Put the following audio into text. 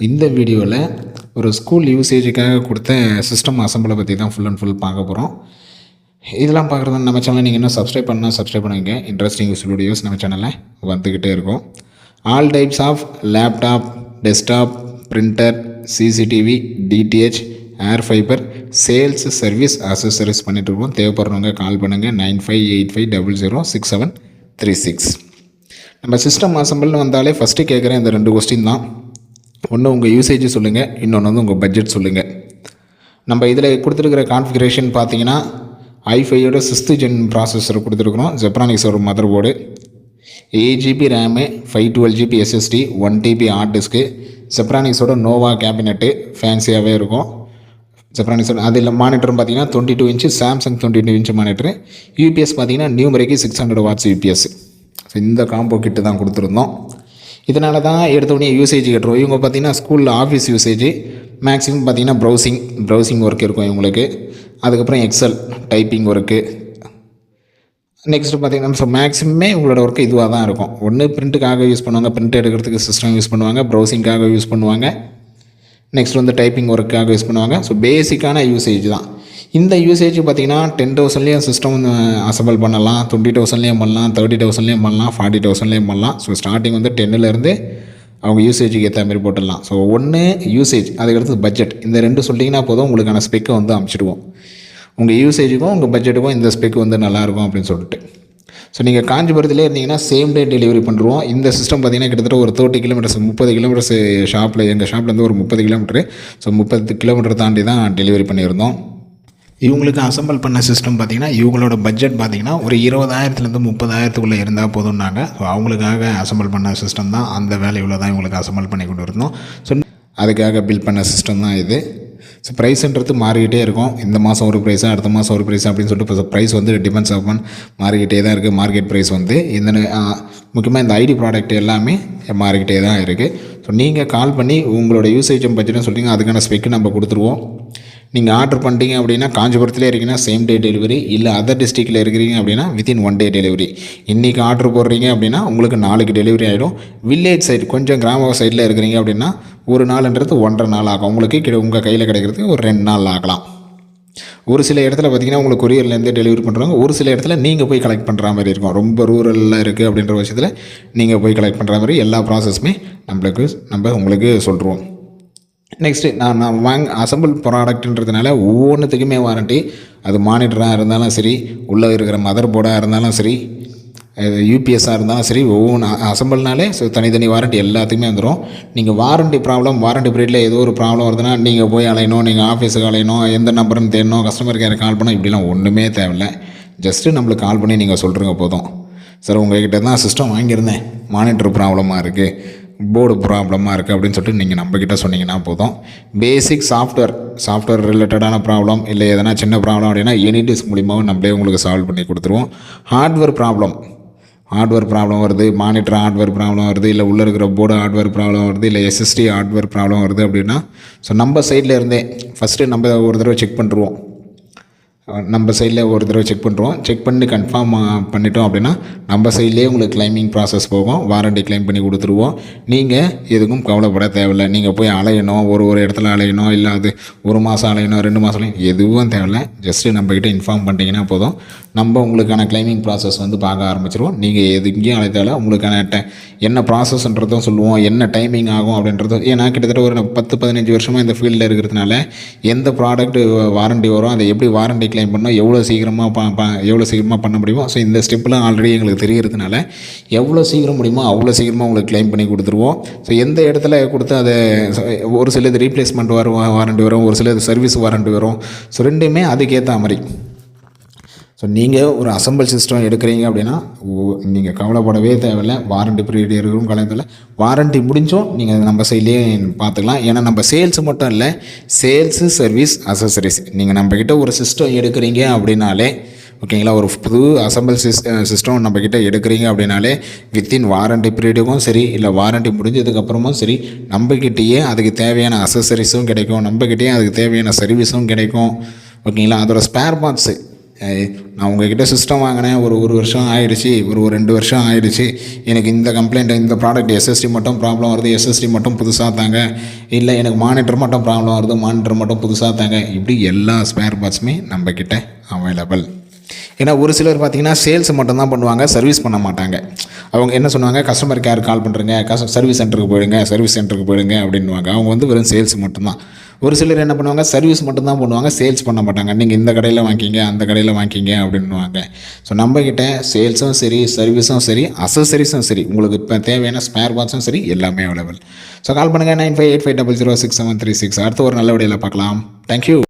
இந்த வீடியோவில் ஒரு ஸ்கூல் யூசேஜுக்காக கொடுத்த சிஸ்டம் அசம்பிளை பற்றி தான் ஃபுல் அண்ட் ஃபுல் பார்க்க போகிறோம். இதெல்லாம் பார்க்குறது நம்ம சேனலில் நீங்கள் இன்னும் சப்ஸ்கிரைப் பண்ணுவீங்க. இன்ட்ரெஸ்டிங் யூஸ்ஃபுல் வீடியோஸ் நம்ம சேனலில் வந்துக்கிட்டே இருக்கும். All types of laptop, desktop, printer, CCTV, DTH, air fibre, sales, service, accessories பண்ணிகிட்ருக்கோம். தேவைப்படுறவங்க கால் பண்ணுங்கள் 9585006736. நம்ம சிஸ்டம் அசம்பிள்னு வந்தாலே ஃபஸ்ட்டு கேட்குற இந்த 2 கொஸ்டின் தான். ஒன்று உங்கள் யூசேஜ் சொல்லுங்கள், இன்னொன்று வந்து உங்கள் பட்ஜெட் சொல்லுங்கள். நம்ம இதில் கொடுத்துருக்கிற கான்ஃபிகரேஷன் பார்த்தீங்கன்னா i5யோட 6th gen ப்ராசஸர் கொடுத்துருக்குறோம். ஜெப்ரானிக்ஸோட motherboard, 8 GB RAM, 512 GB SSD, 1 TB hard disk, ஜெப்ரானிக்ஸோட நோவா கேபினெட்டு ஃபேன்சியாகவே இருக்கும். ஜெப்ரானிக்ஸோட அதில் மானிட்டரும் பார்த்தீங்கன்னா 22 inch Samsung 22 inch monitor. UPS பார்த்தீங்கன்னா நியூமரிக்கு 600 வாட்ஸ் யூபிஎஸ். ஸோ இந்த காம்போ கிட்டு தான் கொடுத்துருந்தோம். இதனால தான் எடுத்தோடனே யூசேஜ் கட்டுறோம். இவங்க பார்த்திங்கன்னா ஸ்கூலில் ஆஃபீஸ் யூசேஜ் மேக்ஸிமம் பார்த்திங்கன்னா ப்ரௌசிங் ஒர்க் இருக்கும் இவங்களுக்கு. அதுக்கப்புறம் எக்ஸல் டைப்பிங் ஒர்க்கு. நெக்ஸ்ட்டு பார்த்திங்கன்னா ஸோ மேக்ஸிமமே உங்களோட ஒர்க்கு இதுவாக தான் இருக்கும். ஒன்று பிரிண்ட்டுக்காக யூஸ் பண்ணுவாங்க, பிரிண்ட் எடுக்கிறதுக்கு சிஸ்டம் யூஸ் பண்ணுவாங்க, ப்ரௌசிங்காக யூஸ் பண்ணுவாங்க, நெக்ஸ்ட் வந்து டைப்பிங் ஒர்க்காக யூஸ் பண்ணுவாங்க. ஸோ பேசிக்கான யூசேஜ் தான். இந்த யூசேஜ் பார்த்திங்கன்னா 10,000லேயும் சிஸ்டம் அசம்பிள் பண்ணலாம், 20,000லேயும் பண்ணலாம், 30,000லேயும் பண்ணலாம், 40,000லேயும் பண்ணலாம். ஸோ ஸ்டார்டிங் வந்து 10லேருந்து அவங்க யூசேஜுக்கு ஏற்ற மாதிரி போட்டுடலாம். ஸோ ஒன்று யூசேஜ், அதுக்கடுத்து பட்ஜெட். இந்த 2 சொல்லிங்கன்னா போதும், உங்களுக்கான ஸ்பெக்கை வந்து அமைச்சிடுவோம். உங்கள் யூசேஜுக்கும் உங்கள் பட்ஜெட்டுக்கும் இந்த ஸ்பெக் வந்து நல்லாயிருக்கும் அப்படின்னு சொல்லிட்டு. ஸோ நீங்கள் காஞ்சிபுரத்திலே இருந்தீங்கன்னா சேம் டே டெலிவரி பண்ணுறோம். இந்த சிஸ்டம் பார்த்திங்கன்னா கிட்டத்தட்ட ஒரு 30 கிலோமீட்டர்ஸ் 30 கிலோமீட்டர்ஸ் ஷாப்பில், எங்கள் ஷாப்லேருந்து ஒரு 30 கிலோமீட்டரு. ஸோ 30 கிலோமீட்டர் தாண்டி தான் டெலிவரி பண்ணியிருந்தோம். இவங்களுக்கு அசம்பிள் பண்ண சிஸ்டம் பார்த்திங்கன்னா இவங்களோட பட்ஜெட் பார்த்திங்கன்னா ஒரு 20,000லேருந்து 30,000க்குள்ளே இருந்தால் போதும்னாங்க. ஸோ அவங்களுக்காக அசம்பிள் பண்ண சிஸ்டம் தான், அந்த வேல்யூவில் தான் இவங்களுக்கு அசம்பிள் பண்ணி கொண்டு இருந்தோம். ஸோ அதுக்காக பில் பண்ண சிஸ்டம் தான் இது. ஸோ ப்ரைஸுன்றது மாறிக்கிட்டே இருக்கும். இந்த மாதம் ஒரு ப்ரைஸு, அடுத்த மாதம் ஒரு ப்ரைஸ் அப்படின்னு சொல்லிட்டு இப்போ ப்ரைஸ் வந்து டிபெண்ட்ஸ் ஆன் மாறிக்கிட்டே தான் இருக்குது. மார்க்கெட் ப்ரைஸ் வந்து இந்த முக்கியமாக இந்த ஐடி ப்ராடக்ட் எல்லாமே மாறிக்கிட்டே தான் இருக்குது. ஸோ நீங்கள் கால் பண்ணி உங்களோட யூசேஜ் பட்ஜெட்னு சொல்லிங்க, அதுக்கான ஸ்பெக்கு நம்ம கொடுத்துருவோம். நீங்கள் ஆர்டர் பண்ணிட்டீங்க அப்படின்னா காஞ்சிபுரத்தில் இருக்கீங்கன்னா சேம் டே டெலிவரி, இல்லை அதர் டிஸ்ட்ரிக்டில் இருக்கிறீங்க அப்படின்னா வித்தின் 1 day டெலிவரி. இன்றைக்கி ஆர்டர் போடுறீங்க அப்படின்னா உங்களுக்கு நாளைக்கு டெலிவரி ஆகிடும். வில்லேஜ் சைடு கொஞ்சம் கிராம சைடில் இருக்கிறீங்க அப்படின்னா ஒரு நாளுன்றது 1.5 நாள் ஆகும். உங்களுக்கு உங்கள் கையில் கிடைக்கிறதுக்கு ஒரு 2 நாள் ஆகலாம். ஒரு சில இடத்துல பார்த்திங்கன்னா உங்களுக்கு கொரியர்லேருந்து டெலிவரி பண்ணுறாங்க, ஒரு சில இடத்துல நீங்கள் போய் கலெக்ட் பண்ணுற மாதிரி இருக்கும். ரொம்ப ரூரலில் இருக்குது அப்படின்ற பட்சத்தில் நீங்கள் போய் கலெக்ட் பண்ணுற மாதிரி எல்லா ப்ராசஸுமே நம்ம உங்களுக்கு சொல்லிடுவோம். நெக்ஸ்ட்டு நான் அசம்பிள் ப்ராடக்ட்ன்றதுனால ஒவ்வொன்றுத்துக்குமே வாரண்ட்டி. அது மானிட்டராக இருந்தாலும் சரி, உள்ளே இருக்கிற மதர் போர்டாக இருந்தாலும் சரி, யூபிஎஸ்ஸாக இருந்தாலும் சரி, ஒவ்வொன்று அசம்பிள்னாலே ஸோ தனித்தனி வாரண்ட்டி எல்லாத்துக்குமே வந்துடும். நீங்கள் வாரண்ட்டி பீரியடில் ஏதோ ஒரு ப்ராப்ளம் வருதுன்னா நீங்கள் போய் அலையணும், நீங்கள் ஆஃபீஸுக்கு அலையணும், எந்த நம்பருன்னு தேடணும், கஸ்டமர் கேரை கால் பண்ணணும், இப்படிலாம் ஒன்றுமே தேவையில்லை. ஜஸ்ட்டு நம்மளுக்கு கால் பண்ணி நீங்கள் சொல்கிறீங்க போதும். சார் உங்கள்கிட்ட தான் சிஸ்டம் வாங்கியிருந்தேன், மானிட்டர் ப்ராப்ளமாக இருக்குது, போர்டு ப்ராப்ளமாக இருக்குது அப்படின்னு சொல்லிட்டு நீங்கள் நம்மக்கிட்ட சொன்னீங்கன்னா போதும். பேசிக் சாஃப்ட்வேர் ரிலேட்டடான ப்ராப்ளம், இல்லை எதனா சின்ன ப்ராப்ளம் அப்படின்னா எனிடிஸ் மூலிமாவும் நம்மளே உங்களுக்கு சால்வ் பண்ணி கொடுத்துருவோம். ஹார்ட்வேர் ப்ராப்ளம் வருது, மானிட்டர் ஹார்ட்வேர் ப்ராப்ளம் வருது, இல்லை உள்ளே இருக்கிற போர்டு ஹார்ட்வேர் ப்ராப்ளம் வருது, இல்லை எஸ்எஸ்டி ஹார்ட்வேர் ப்ராப்ளம் வருது அப்படின்னா ஸோ நம்ம சைடில் இருந்தே ஃபஸ்ட்டு நம்ம ஒரு தடவை செக் பண்ணுறோம். செக் பண்ணி கன்ஃபார்ம் பண்ணிட்டோம் அப்படின்னா நம்ம சைட்லேயே உங்களுக்கு கிளைமிங் ப்ராசஸ் போகும். வாரண்ட்டி கிளைம் பண்ணி கொடுத்துருவோம். நீங்கள் எதுக்கும் கவலைப்பட தேவையில்லை. நீங்கள் போய் அலையணும், ஒரு இடத்துல அலையணும், இல்லை அது 1 மாதம் அலையணும், 2 மாதம் அலையணும், எதுவும் தேவையில்லை. ஜஸ்ட்டு நம்மக்கிட்ட இன்ஃபார்ம் பண்ணிட்டீங்கன்னா போதும். நம்ம உங்களுக்கான கிளைமிங் ப்ராசஸ் வந்து பார்க்க ஆரம்பிச்சிருவோம். நீங்கள் எதுக்கும் அழைத்தாலும் உங்களுக்கான என்ன ப்ராசஸ்ன்றதும் சொல்லுவோம், என்ன டைமிங் ஆகும் அப்படின்றதும். ஏன்னா கிட்டத்தட்ட ஒரு 10-15 வருஷமாக இந்த ஃபீல்டில் இருக்கிறதுனால எந்த ப்ராடக்ட் வாரண்ட்டி வரும், அதை எப்படி வாரண்ட்டி கிளைம் பண்ணோம், எவ்வளோ சீக்கிரமாக பண்ண முடியுமோ. ஸோ இந்த ஸ்டெப்லாம் ஆல்ரெடி எங்களுக்கு தெரியறதுனால எவ்வளோ சீக்கிரம் முடியுமோ அவ்வளோ சீக்கிரமாக உங்களுக்கு கிளைம் பண்ணி கொடுத்துருவோம். ஸோ எந்த இடத்துல கொடுத்து அதை ஒரு சிலது ரீப்ளேஸ்மெண்ட் வாரண்ட்டி வரும், ஒரு சிலது சர்வீஸ் வாரண்ட்டி வரும். ஸோ ரெண்டுமே அதுக்கேற்ற மாதிரி. ஸோ நீங்கள் ஒரு அசம்பிள் சிஸ்டம் எடுக்கிறீங்க அப்படின்னா நீங்கள் கவலைப்படவே தேவையில்லை. வாரண்ட்டி பீரியட் இருக்கும் காலத்தில் வாரண்ட்டி முடிஞ்சும் நீங்கள் நம்ம சைட்லேயே பார்த்துக்கலாம். ஏன்னா நம்ம சேல்ஸ் மட்டும் இல்லை, சேல்ஸு, சர்வீஸ், அசசரிஸ். நீங்கள் நம்மக்கிட்ட ஒரு சிஸ்டம் எடுக்கிறீங்க அப்படின்னாலே ஓகேங்களா, ஒரு புது அசம்பிள் சிஸ்டம் நம்மக்கிட்ட எடுக்கிறீங்க அப்படின்னாலே வித்தின் வாரண்ட்டி பீரியடுக்கும் சரி, இல்லை வாரண்ட்டி முடிஞ்சதுக்கப்புறமும் சரி, நம்மக்கிட்டேயே அதுக்கு தேவையான அசசரிஸும் கிடைக்கும், நம்மக்கிட்டேயே அதுக்கு தேவையான சர்வீஸும் கிடைக்கும். ஓகேங்களா, அதோட ஸ்பேர் பார்ட்ஸு நான் உங்ககிட்ட சிஸ்டம் வாங்கினேன் ஒரு வருஷம் ஆயிடுச்சு, ஒரு 2 வருஷம் ஆயிடுச்சு, எனக்கு இந்த கம்ப்ளைண்ட், இந்த ப்ராடக்ட் எஸ்எஸ்டி மட்டும் ப்ராப்ளம் வருது, எஸ்எஸ்டி மட்டும் புதுசாக தாங்க, இல்லை எனக்கு மானிட்டர் மட்டும் ப்ராப்ளம் வருது, மானிட்டர் மட்டும் புதுசாக தாங்க, இப்படி எல்லா ஸ்பேர் பார்ட்ஸுமே நம்மக்கிட்ட அவைலபிள். ஏன்னா ஒரு சிலர் பார்த்திங்கன்னா சேல்ஸ் மட்டும்தான் பண்ணுவாங்க, சர்வீஸ் பண்ண மாட்டாங்க. அவங்க என்ன சொன்னாங்க, கஸ்டமர் கேர் கால் பண்ணுறேங்க, சர்வீஸ் சென்டருக்கு போயிடுங்க அப்படின்வாங்க. அவங்க வந்து வெறும் சேல்ஸ் மட்டும்தான். ஒரு சிலர் என்ன பண்ணுவாங்க, சர்வீஸ் மட்டும்தான் பண்ணுவாங்க, சேல்ஸ் பண்ண மாட்டாங்க. நீங்கள் இந்த கடையில் வாங்கிக்கிங்க, அந்த கடையில் வாங்கிக்கிங்க அப்படின்வாங்க. ஸோ நம்மக்கிட்ட சேல்ஸும் சரி, சர்வீஸும் சரி, அசசரிஸும் சரி, உங்களுக்கு இப்போ தேவையான ஸ்பேர் பார்ட்ஸும் சரி, எல்லாமே அவைலபிள். ஸோ கால் பண்ணுங்கள் 9585006736. அடுத்து ஒரு நல்ல வீடியோவில் பார்க்கலாம். தேங்க்யூ.